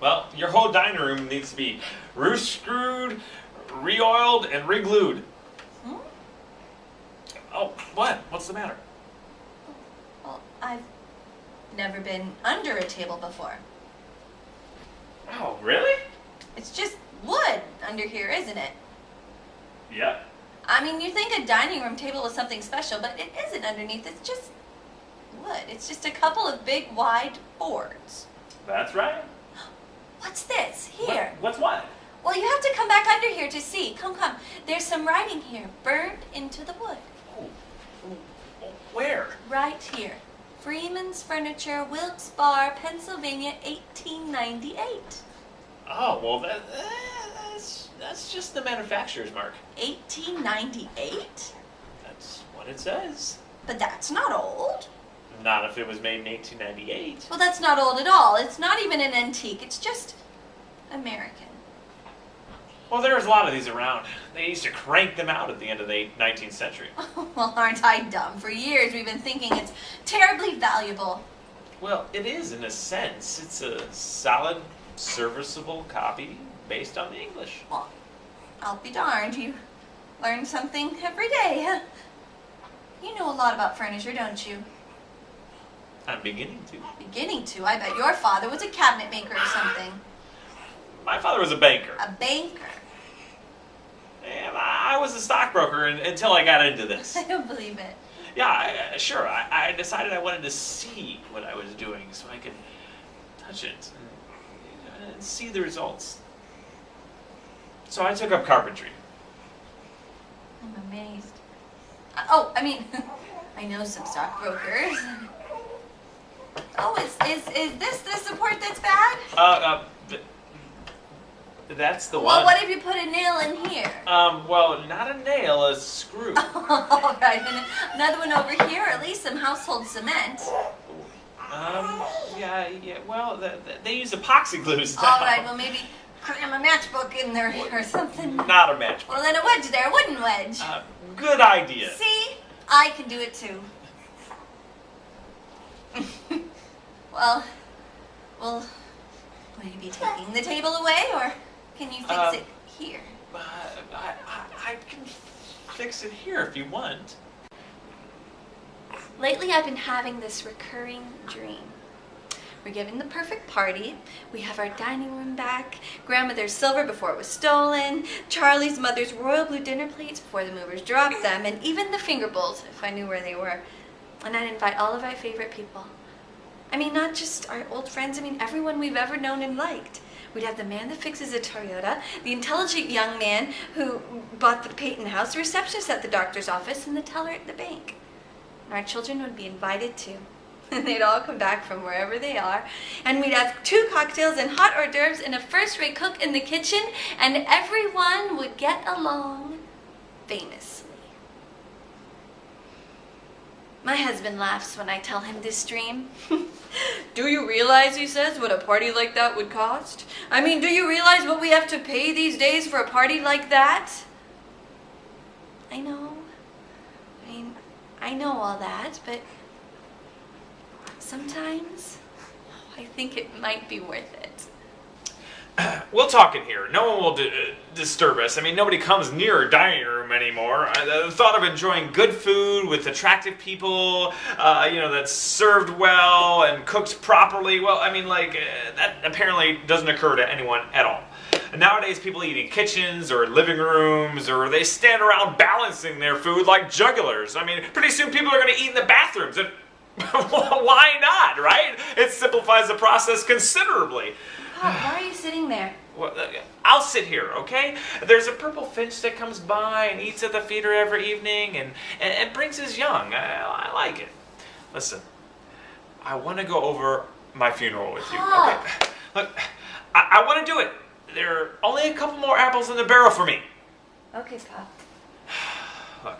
Well, your whole dining room needs to be roof-screwed, re-oiled, and re-glued. Hmm? Oh, what? What's the matter? Well, I've never been under a table before. Oh, really? It's just wood under here, isn't it? Yeah. I mean, you think a dining room table was something special, but it isn't underneath. It's just wood. It's just a couple of big, wide boards. That's right. What's this? Here. What's what? Well, you have to come back under here to see. Come, come. There's some writing here, burned into the wood. Oh, where? Right here. Freeman's Furniture, Wilkes Barre, Pennsylvania, 1898. Oh, well, that's just the manufacturer's mark. 1898? That's what it says. But that's not old. Not if it was made in 1898. Well, that's not old at all. It's not even an antique. It's just American. Well, there's a lot of these around. They used to crank them out at the end of the 19th century. Well, aren't I dumb? For years we've been thinking it's terribly valuable. Well, it is in a sense. It's a solid, serviceable copy based on the English. Well, I'll be darned. You learn something every day, huh? You know a lot about furniture, don't you? I'm beginning to. Beginning to. I bet your father was a cabinet maker or something. My father was a banker. A banker? And I was a stockbroker until I got into this. I don't believe it. Yeah, sure. I decided I wanted to see what I was doing so I could touch it and see the results. So I took up carpentry. I'm amazed. I know some stockbrokers. Oh, is this the support that's bad? That's the one. Well, what if you put a nail in here? Well, not a nail, a screw. All right, and another one over here, or at least some household cement. Yeah, well, they use epoxy glues now. All right, well, maybe cram a matchbook in there or something. Not a matchbook. Well, then a wedge there, a wooden wedge. Good idea. See? I can do it too. Well, will you be taking the table away, or can you fix it here? I can fix it here if you want. Lately, I've been having this recurring dream. We're giving the perfect party. We have our dining room back, grandmother's silver before it was stolen, Charlie's mother's royal blue dinner plates before the movers dropped them, and even the finger bowls, if I knew where they were. And I'd invite all of our favorite people. I mean, not just our old friends, everyone we've ever known and liked. We'd have the man that fixes a Toyota, the intelligent young man who bought the Peyton house, the receptionist at the doctor's office, and the teller at the bank. And our children would be invited too. And they'd all come back from wherever they are. And we'd have 2 cocktails and hot hors d'oeuvres and a first-rate cook in the kitchen. And everyone would get along famously. My husband laughs when I tell him this dream. Do you realize, he says, what a party like that would cost? Do you realize what we have to pay these days for a party like that? I know. I know all that, but sometimes I think it might be worth it. We'll talk in here. No one will disturb us. Nobody comes near a dining room anymore. The thought of enjoying good food with attractive people, that's served well and cooked properly, that apparently doesn't occur to anyone at all. Nowadays, people eat in kitchens or living rooms, or they stand around balancing their food like jugglers. Pretty soon people are going to eat in the bathrooms. And why not, right? It simplifies the process considerably. Why are you sitting there? Well, I'll sit here, okay? There's a purple finch that comes by and eats at the feeder every evening and brings his young. I like it. Listen, I want to go over my funeral with you, okay? Look, I want to do it. There are only a couple more apples in the barrel for me. Okay, Pop. Look,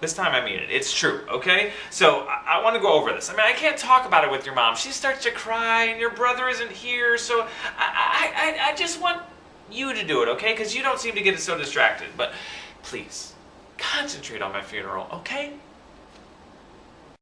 this time I mean it. It's true, okay? So I want to go over this. I can't talk about it with your mom. She starts to cry and your brother isn't here. So I just want you to do it, okay? Because you don't seem to get so distracted. But please, concentrate on my funeral, okay?